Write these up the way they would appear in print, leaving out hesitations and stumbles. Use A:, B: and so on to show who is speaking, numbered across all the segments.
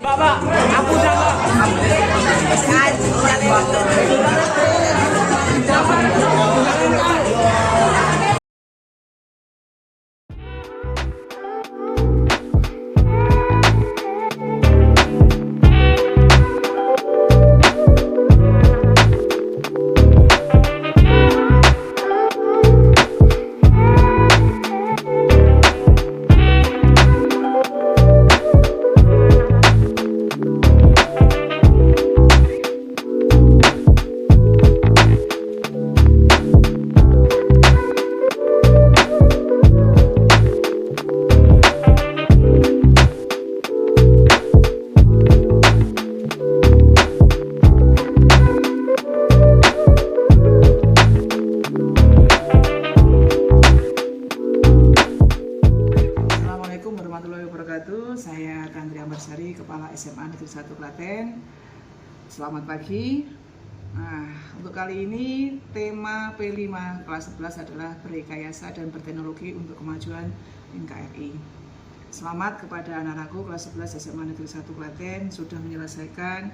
A: Pak, aku sama.
B: Assalamualaikum warahmatullahi wabarakatuh. Saya Tandri Ambarsari, Kepala SMA Negeri 1 Klaten. Selamat pagi. Nah, untuk kali ini tema P5 kelas 11 adalah Berrekayasa dan Berteknologi untuk Kemajuan NKRI. Selamat kepada anak-anakku kelas 11 SMA Negeri 1 Klaten sudah menyelesaikan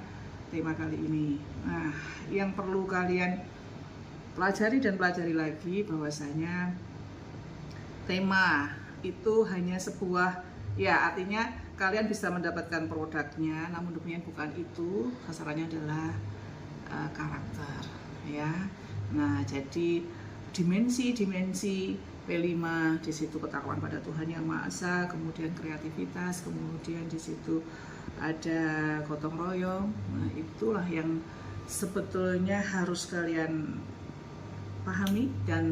B: tema kali ini. Nah, yang perlu kalian pelajari dan pelajari lagi bahwasanya tema itu hanya sebuah, ya artinya kalian bisa mendapatkan produknya, namun demikian bukan itu, sasarannya adalah karakter, ya. Nah, jadi dimensi P5 di situ ketakwaan pada Tuhan Yang Maha Esa, kemudian kreativitas, kemudian di situ ada gotong royong. Nah, itulah yang sebetulnya harus kalian pahami dan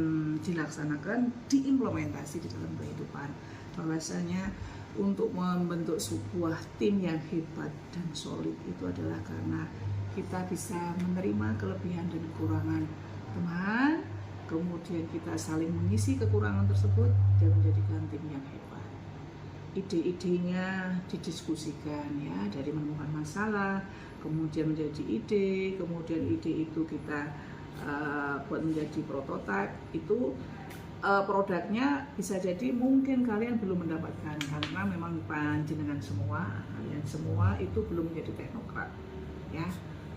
B: dilaksanakan, diimplementasi di dalam kehidupan. Bahwasanya untuk membentuk sebuah tim yang hebat dan solid itu adalah karena kita bisa menerima kelebihan dan kekurangan teman, kemudian kita saling mengisi kekurangan tersebut dan menjadikan tim yang hebat. Ide-idenya didiskusikan, ya, dari menemukan masalah, kemudian menjadi ide, kemudian ide itu kita buat menjadi prototipe. Itu produknya bisa jadi mungkin kalian belum mendapatkan karena memang panjenengan semua, kalian semua itu belum menjadi teknokrat, ya,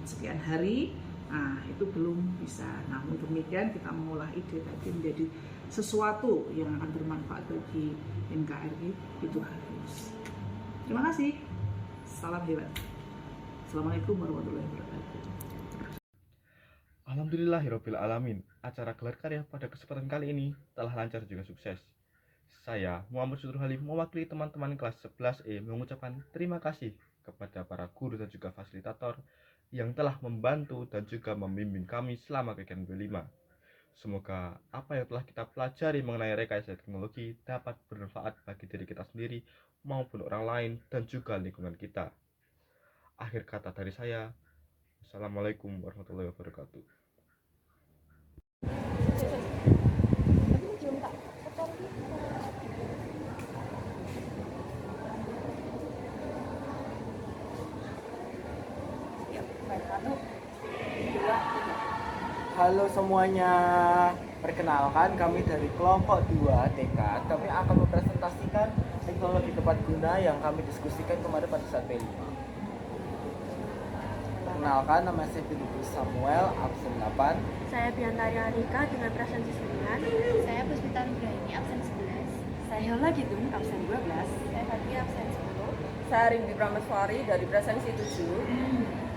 B: sekian hari. Nah, itu belum bisa. Namun demikian kita mengolah ide tadi menjadi sesuatu yang akan bermanfaat bagi NKRI, itu harus. Terima kasih. Salam hebat. Assalamualaikum warahmatullahi wabarakatuh.
C: Alhamdulillahirabbil alamin. Acara gelar karya pada kesempatan kali ini telah lancar juga sukses. Saya, Muhammad Sutur Halim, mewakili teman-teman kelas 11E mengucapkan terima kasih kepada para guru dan juga fasilitator yang telah membantu dan juga membimbing kami selama kegiatan B5. Semoga apa yang telah kita pelajari mengenai rekayasa teknologi dapat bermanfaat bagi diri kita sendiri maupun orang lain dan juga lingkungan kita. Akhir kata dari saya, Assalamualaikum warahmatullahi wabarakatuh.
D: Halo semuanya, perkenalkan kami dari kelompok 2 TK. Kami akan mempresentasikan teknologi tepat guna yang kami diskusikan kemarin pada saat P5. Perkenalkan, nama saya Fidus Samuel, absen 8.
E: Saya Biantari Arika dengan presensi 9.
F: Saya Puspita Nugraini, absen 11.
E: Saya Yola Gidung, absen 12.
F: Saya Fatia, absen 10.
G: Saya Rindy Prameswari dari presensi 7.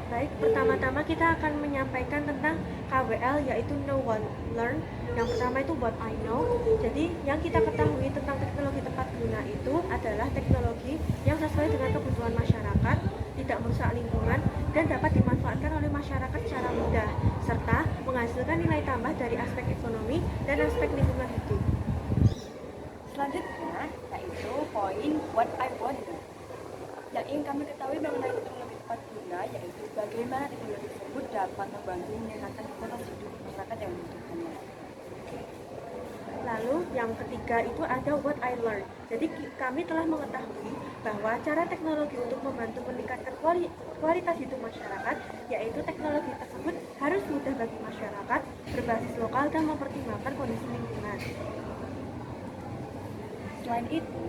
E: Baik, pertama-tama kita akan menyampaikan tentang KWL, yaitu Know What Learn. Yang pertama itu What I Know. Jadi yang kita ketahui tentang teknologi tepat guna itu adalah teknologi yang sesuai dengan kebutuhan masyarakat, tidak merusak lingkungan, dan dapat dimanfaatkan oleh masyarakat secara mudah, serta menghasilkan nilai tambah dari aspek ekonomi dan aspek lingkungan hidup.
F: Selanjutnya, yaitu poin What I Want to. Yang ingin kami ketahui mengenai teknologi tepat guna, yaitu bagaimana teknologi tersebut dapat membantu meningkatkan kualitas hidup masyarakat yang membutuhkannya.
E: Lalu yang ketiga itu ada What I Learned. Jadi kami telah mengetahui bahwa cara teknologi untuk membantu meningkatkan kualitas hidup masyarakat, yaitu teknologi tersebut harus mudah bagi masyarakat, berbasis lokal, dan mempertimbangkan kondisi lingkungan.
F: Selain itu,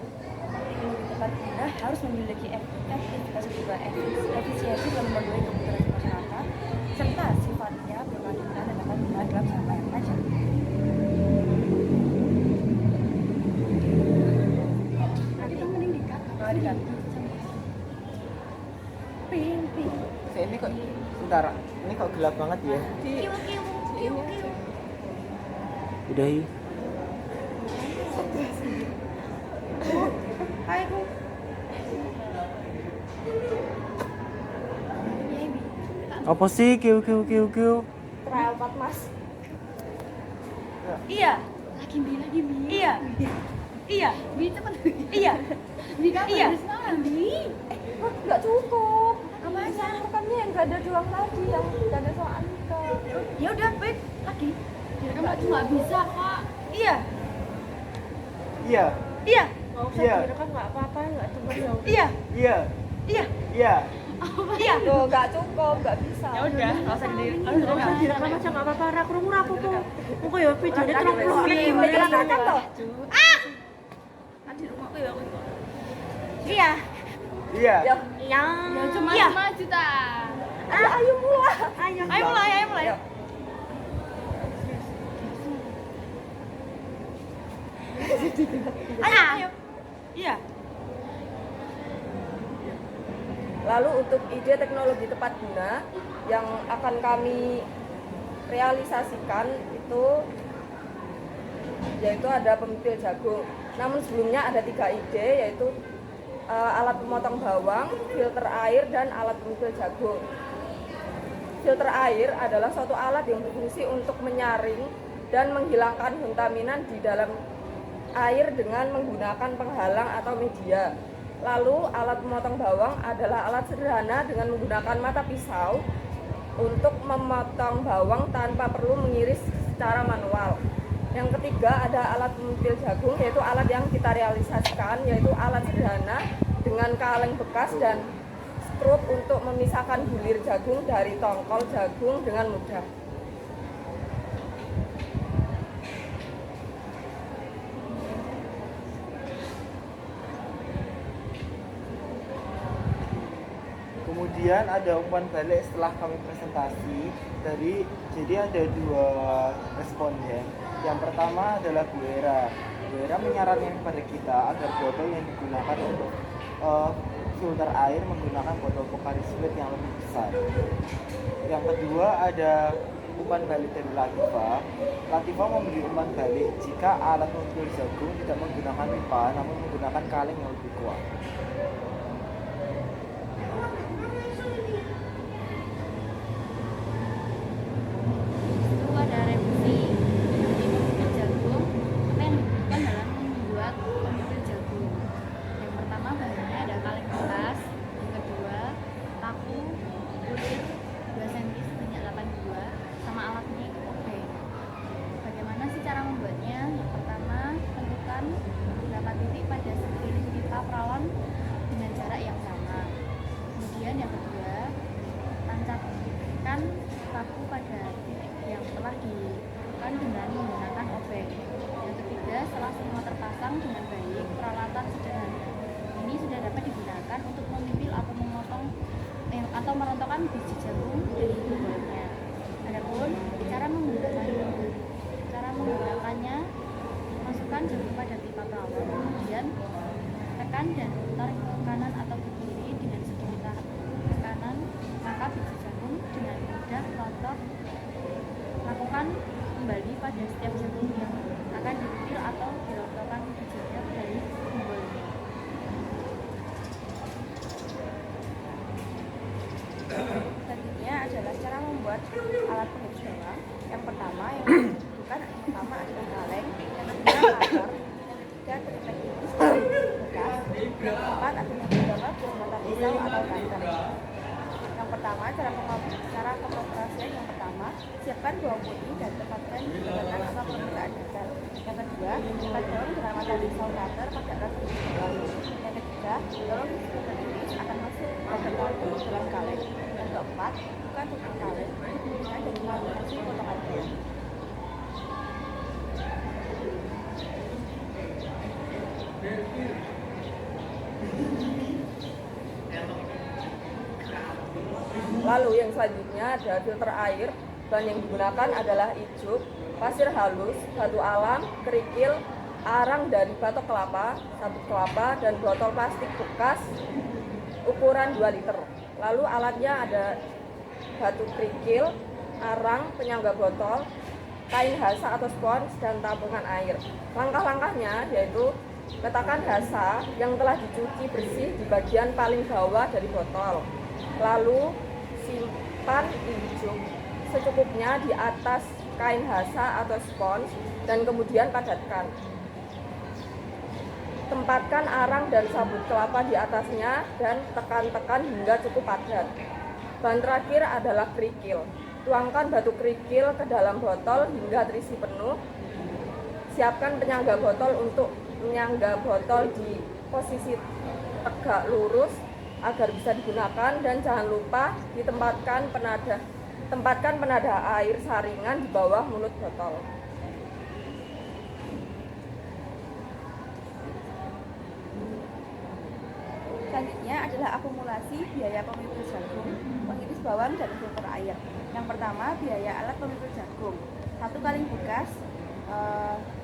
F: teknologi tepat guna harus memiliki efektivitas juga efisiensi dalam memenuhi kebutuhan masyarakat, serta sifatnya berkelanjutan dan dapat digunakan dalam jangka yang panjang. Nanti kan mending dikat. Ping.
D: Ini kok sebentar, ini kok gelap banget ya.
F: Kiu.
D: Udah yuk.
F: Hai Bu.
D: Apa sih kiu?
E: Trial 4 Mas.
F: Iya.
A: Lagi bi.
F: Iya.
A: Bi cepet.
F: Iya.
A: Bi kapan
F: Iya.
A: harus malam bi?
F: Nggak cukup. Apa aja? Rekannya yang gak ada doang tadi, yang gak ada soal Anita. Ya udah, Beb, lagi.
A: Ya kan cuma bisa kak.
F: Iya.
D: Iya.
F: Iya.
E: Nggak usah
D: Iya.
E: direkam nggak apa-apa, nggak denger ya.
F: Iya.
D: Iya.
F: Iya.
D: Iya.
F: Iya. Tuh, nggak cukup, nggak bisa. Ya udah, nggak usah
E: Nggak usah direkam aja nggak apa-apa. Rak krungu aku kok. Engko ya videonya 30 menit
F: Iya,
E: gimana
F: kan toh?
A: Di rumahku ya.
F: Iya.
D: Iya.
F: Ya.
E: Ya.
A: Ya cuma
F: Iya.
A: 5 juta.
F: Ayo mulai.
E: Ayo.
F: Ayo mulai. Ayo. Iya.
G: Lalu untuk ide teknologi tepat guna yang akan kami realisasikan itu yaitu ada pemipil jagung. Namun sebelumnya ada 3 ide yaitu alat pemotong bawang, filter air, dan alat pemipil jagung. Filter air adalah suatu alat yang berfungsi untuk menyaring dan menghilangkan kontaminan di dalam air dengan menggunakan penghalang atau media. Lalu alat pemotong bawang adalah alat sederhana dengan menggunakan mata pisau untuk memotong bawang tanpa perlu mengiris secara manual. Yang ketiga ada alat pemipil jagung, yaitu alat yang kita realisasikan, yaitu alat sederhana dengan kaleng bekas dan skrup untuk memisahkan bulir jagung dari tongkol jagung dengan mudah.
D: Kemudian ada umpan balik setelah kami presentasi jadi ada 2 responden. Yang pertama adalah Bu Era. Bu Era menyarankan kepada kita agar botol yang digunakan untuk filter air menggunakan botol Pocari Sweat yang lebih besar. Yang kedua ada umpan balik dari Latifa. Latifa memberi umpan balik jika alat pemipil jagung tidak menggunakan pipa namun menggunakan kaleng yang lebih kuat.
A: Itu ada revisi dari pemipil jagung. Apa yang dibutuhkan dalam membuat pemipil jagung? Yang pertama bahannya ada kaleng bekas. Yang kedua paku bulir 2 cm sebanyak 82 sama alatnya itu obeng. Bagaimana sih cara membuatnya? Yang pertama tentukan beberapa titik pada sekeliling pipa perawan dengan jarak yang sama. Kemudian yang kedua tancapkan paku pada titik yang telah dilakukan dengan menggunakan obeng. Yang ketiga, setelah semua terpasang dengan baik, peralatan sederhana ini sudah dapat digunakan untuk memipil atau memotong atau merontokkan biji jagung dari buahnya. Adapun cara menggunakannya, masukkan jagung pada pipa perawan, kemudian tekan dan putar ke kanan atau ke kiri dengan sedikit tekanan, maka biji jagung dengan mudah rontok. Lakukan kembali pada setiap jagung yang akan dipipil atau dirontokkan bijinya dari sumbernya.
F: Selanjutnya adalah cara membuat alat penghias bawang. Yang pertama yang dibutuhkan adalah kaleng, yang kedua akar, yang ketiga triplek tipis bekas, yang keempat adalah beberapa mata pisau atau cutter. Yang pertama cara pengoperasian yang pertama siapkan bawang putih dan tempatkan di tengah atau permukaan dasar. Yang kedua cepat dorong dengan mata pisau cutter pada atas bawang. Yang ketiga dorong triplek tipis akan masuk ke dalam kaleng. Yang keempat bukan tutup kaleng bisa jadi manipulasi potongan bawang.
G: Lalu yang selanjutnya ada filter air. Bahan yang digunakan adalah ijuk, pasir halus, batu alam, kerikil, arang dari batok kelapa, sabut kelapa, dan botol plastik bekas ukuran 2 liter. Lalu alatnya ada batu kerikil, arang, penyangga botol, kain hasa atau spons, dan tabungan air. Langkah-langkahnya yaitu letakkan hasa yang telah dicuci bersih di bagian paling bawah dari botol. Lalu simpan ijuk secukupnya di atas kain hasa atau spons dan kemudian padatkan. Tempatkan arang dan sabut kelapa di atasnya dan tekan-tekan hingga cukup padat. Bahan terakhir adalah kerikil. Tuangkan batu kerikil ke dalam botol hingga terisi penuh. Siapkan penyangga botol untuk menyangga botol di posisi tegak lurus agar bisa digunakan, dan jangan lupa tempatkan penadah air saringan di bawah mulut botol.
F: Selanjutnya adalah akumulasi biaya pemipil jagung, pengiris bawang, dan filter air. Yang pertama, biaya alat pemipil jagung. 1 kaleng bekas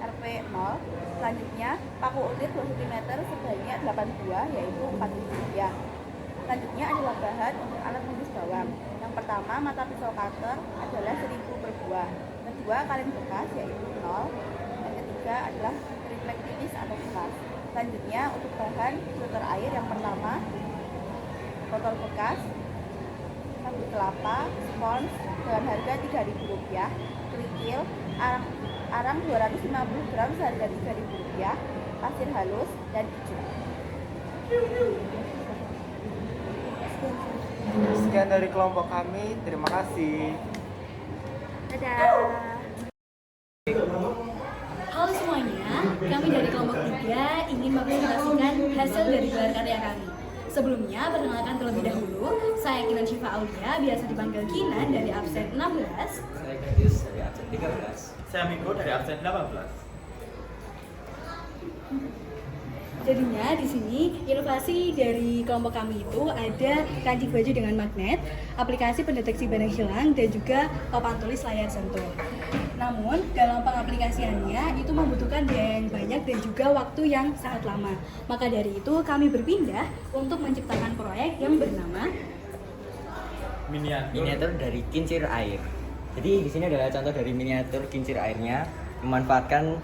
F: Rp 0. Selanjutnya, paku ulir 2 cm sebanyak 8 buah, yaitu Rp4.000. Selanjutnya adalah bahan untuk alat pengiris bawang. Yang pertama, mata pisau cutter adalah 1.000 per buah. Kedua, kaleng bekas yaitu 0. Dan ketiga adalah triplek tipis atau gelas. Selanjutnya untuk bahan filter air, yang pertama botol bekas, sabut kelapa, spons dengan harga Rp3.000, kerikil, arang 250 gram seharga Rp3.000, pasir halus, dan ijuk.
D: Sekian dari kelompok kami, terima kasih.
E: Dadah.
A: Halo semuanya, kami dari kelompok 3 ingin mempresentasikan hasil dari gelar karya kami. Sebelumnya, perkenalkan terlebih dahulu, saya Kinan Syifa Aulia, biasa dipanggil Kinan, dari absen 16.
H: Saya Gadis dari absen 13.
C: Saya Miko dari absen 18.
A: Jadinya di sini inovasi dari kelompok kami itu ada kancing baju dengan magnet, aplikasi pendeteksi barang hilang, dan juga papan tulis layar sentuh. Namun dalam pengaplikasiannya itu membutuhkan biaya yang banyak dan juga waktu yang sangat lama. Maka dari itu kami berpindah untuk menciptakan proyek yang bernama
H: Miniatur dari kincir air. Jadi di sini adalah contoh dari miniatur kincir airnya, memanfaatkan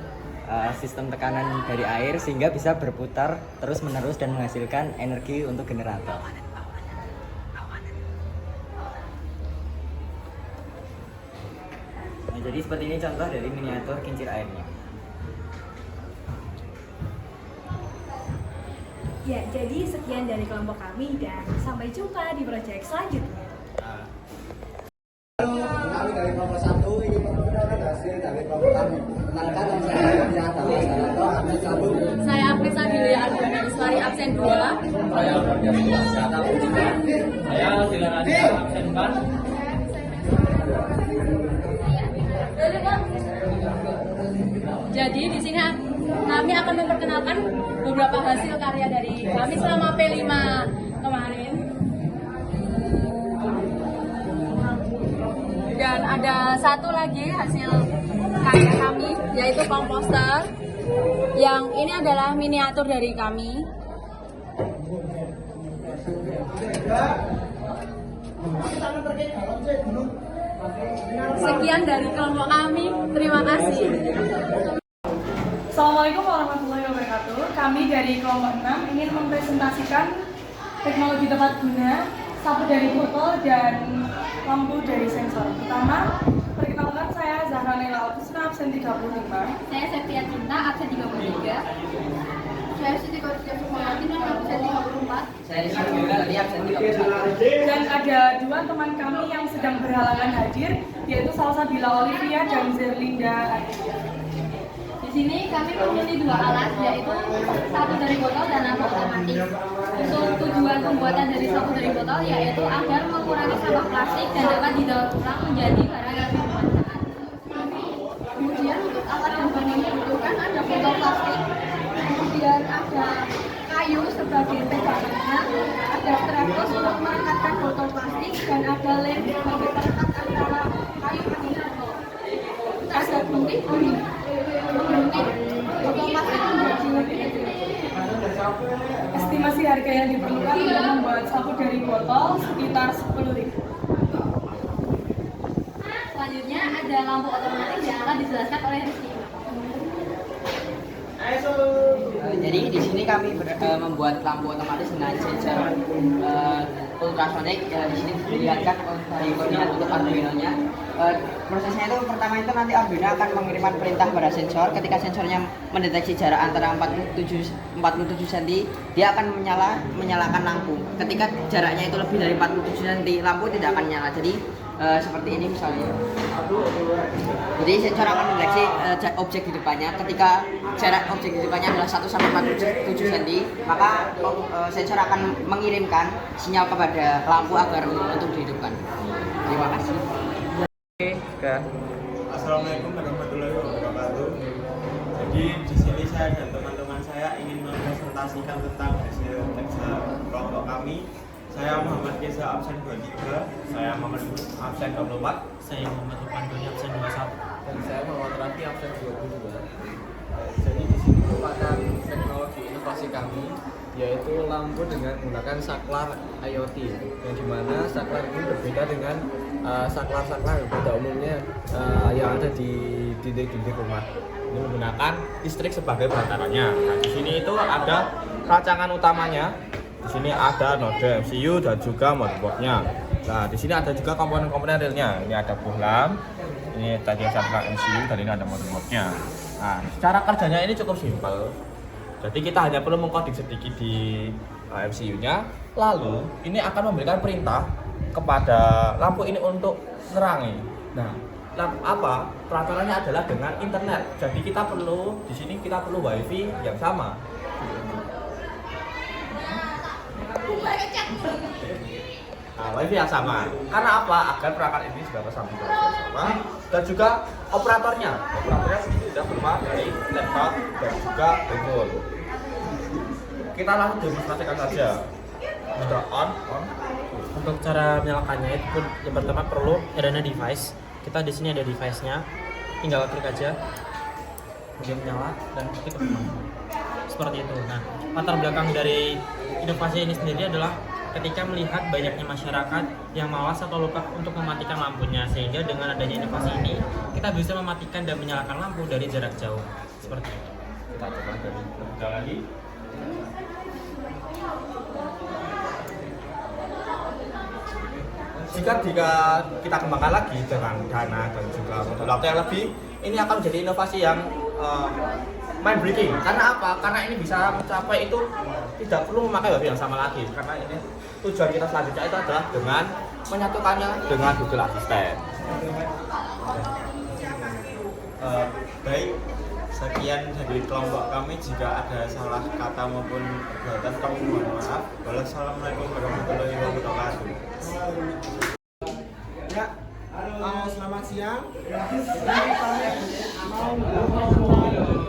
H: sistem tekanan dari air sehingga bisa berputar terus-menerus dan menghasilkan energi untuk generator. Nah, jadi seperti ini contoh dari miniatur kincir airnya.
A: Ya, jadi sekian dari kelompok kami dan sampai jumpa di proyek selanjutnya.
I: Kami dari kelompok 1 ingin memperkenalkan hasil dari kelompok kami. Kenalkan nama saya adalah Sanato absen 1.
A: Saya Apri Sadilia Adriana Islari absen 2.
H: Saya Kata Ujika. Saya Dilarani absen 4.
A: Jadi di sini kami akan memperkenalkan beberapa hasil karya dari kami selama P5 kemarin. Dan ada satu lagi hasil karya kami, yaitu komposter. Yang ini adalah miniatur dari kami. Sekian dari kelompok kami, terima kasih.
J: Assalamualaikum warahmatullahi wabarakatuh. Kami dari kelompok 6 ingin mempresentasikan teknologi tepat guna, sapu dari botol, dan lampu dari sensor. Pertama, perkenalkan saya Zahra Nela Altusna, absen 35.
A: Saya Septia Cinta, absen 33. Saya Siti Korsya Sumayati, absen 34.
H: Saya Ismail dari absen 31.
J: Dan ada dua teman kami yang sedang berhalangan hadir, yaitu Salsabila Olivia dan Zerlinda Aditya.
A: Di sini kami memilih dua alat, yaitu sapu dari botol dan lampu otomatis. Untuk tujuan pembuatan dari sapu dari botol yaitu agar mengurangi sampah plastik dan dapat didaur ulang menjadi barang yang bermanfaat. Kemudian untuk alat yang kami butuhkan ada botol plastik, kemudian ada kayu sebagai pegangannya, ada terapos untuk mengangkatkan botol plastik,
J: dan ada lem sebagai perekat antara kayu dan botol. Ada gunting, botol plastik menjadi lebih kecil. Estimasi harga yang diperlukan untuk membuat sapu dari botol sekitar 10.000.
A: Selanjutnya ada lampu otomatis yang akan dijelaskan oleh Rizky.
H: Jadi di sini kami membuat lampu otomatis dengan sensor ultrasonik. Di sini dilihatkan dari koordinat untuk Arduino-nya. Prosesnya itu pertama itu nanti Arduino akan mengirimkan perintah pada sensor. Ketika sensornya mendeteksi jarak antara 47 cm, dia akan menyalakan lampu. Ketika jaraknya itu lebih dari 47 cm, lampu tidak akan nyala. Jadi seperti ini misalnya. Jadi sensor akan mendeteksi objek di depannya. Ketika jarak objek di depannya adalah 1 sampai 47 cm, maka sensor akan mengirimkan sinyal kepada lampu agar untuk dihidupkan. Terima kasih.
K: Assalamualaikum warahmatullahi wabarakatuh. Jadi di sini saya dan teman-teman saya ingin mempresentasikan tentang hasil kelompok kami. Saya Muhammad Reza absen 23, saya Muhammad absen 24,
L: saya Muhammad Rupandoni absen 21,
K: dan saya Muhammad Rafi absen 22. Jadi di sini merupakan teknologi inovasi kami, yaitu lampu dengan menggunakan saklar IoT, yang dimana saklar ini berbeda dengan saklar-saklar pada umumnya yang ada di dinding-dinding rumah. Ini menggunakan listrik sebagai perantaranya. Nah, di sini itu ada rancangan utamanya. Di sini ada node MCU dan juga motherboardnya. Nah, di sini ada juga komponen-komponen realnya. Ini ada bohlam, ini tadi ada MCU, dan ini ada motherboardnya. Nah, cara kerjanya ini cukup simpel. Jadi kita hanya perlu mengcoding sedikit di MCU-nya, lalu ini akan memberikan perintah kepada lampu ini untuk nerangi. Nah, perantaranya adalah dengan internet. Jadi kita perlu di sini WiFi yang sama. Nah, WiFi yang sama. Karena apa? Agar perangkat ini sudah tersambung bersama, dan juga operatornya sendiri sudah berupa dari laptop dan juga handphone. Kita langsung demonstrasikan saja. Sudah on.
L: Untuk cara menyalakannya itu yang pertama perlu adanya device. Kita di sini ada device-nya, tinggal klik aja, kemudian menyala dan klik ke seperti itu. Nah, latar belakang dari inovasi ini sendiri adalah ketika melihat banyaknya masyarakat yang malas atau lupa untuk mematikan lampunya, sehingga dengan adanya inovasi ini kita bisa mematikan dan menyalakan lampu dari jarak jauh seperti itu.
K: Kita coba dari terlebih lagi. Jika kita kembangkan lagi dengan dana dan juga modal waktu yang lebih, ini akan menjadi inovasi yang mind breaking. Karena apa? Karena ini bisa mencapai itu tidak perlu memakai WiFi yang sama lagi. Karena ini tujuan kita selanjutnya itu adalah dengan menyatukannya dengan Google Assistant. Baik, sekian dari kelompok kami. Jika ada salah kata maupun perbuatan kami mohon maaf. Wassalamualaikum warahmatullahi wabarakatuh.
I: Ya, selamat siang. Jadi kami mau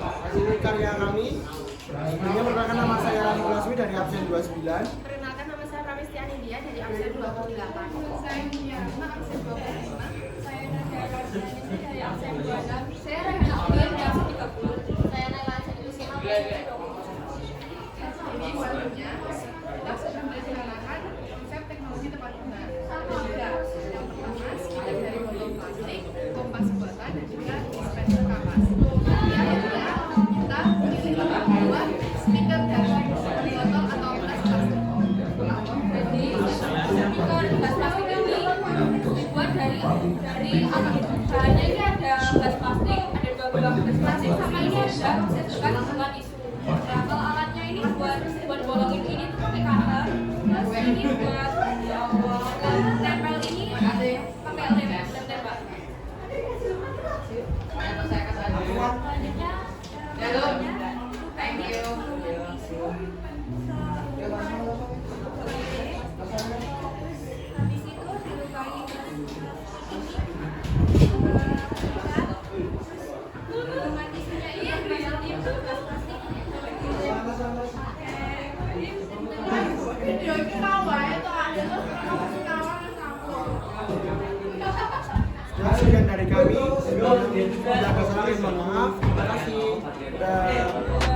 I: hasil karya kami. Sebelumnya perkenalkan nama saya Rani Lasmi dari absen 29.
M: Perkenalkan nama saya Pramisti Anidia dari absen 28. Saya Muyarma absen 25. Saya Nadia Rajani dari absen 26. Saya Rehana Olir dari absen 30. Saya Naila Asyidusina absen 20. Ini sebelumnya kita sudah melaksanakan konsep teknologi tepat guna. Yang pertama, skill dari botol plastik, kompas buatan, dan juga dispenser kapas. Yang kedua, kita membuat speaker dari botol atau gelas plastik. Jadi, speaker gelas plastik ini dibuat dari bahannya ini ada gelas plastik, ada 2 buah gelas plastik, sama ini ada bekas buat tisu. Nah, kalau alatnya ini buat bolongin ini tuh pakai cutter, terus ini buat tempel ini pakai lem tembak. Selanjutnya, thank you. Di situ dilukai otomatisnya ini gas plastik
I: Ya, sekian dari kami. Jaga sampai, mohon maaf. Terima kasih.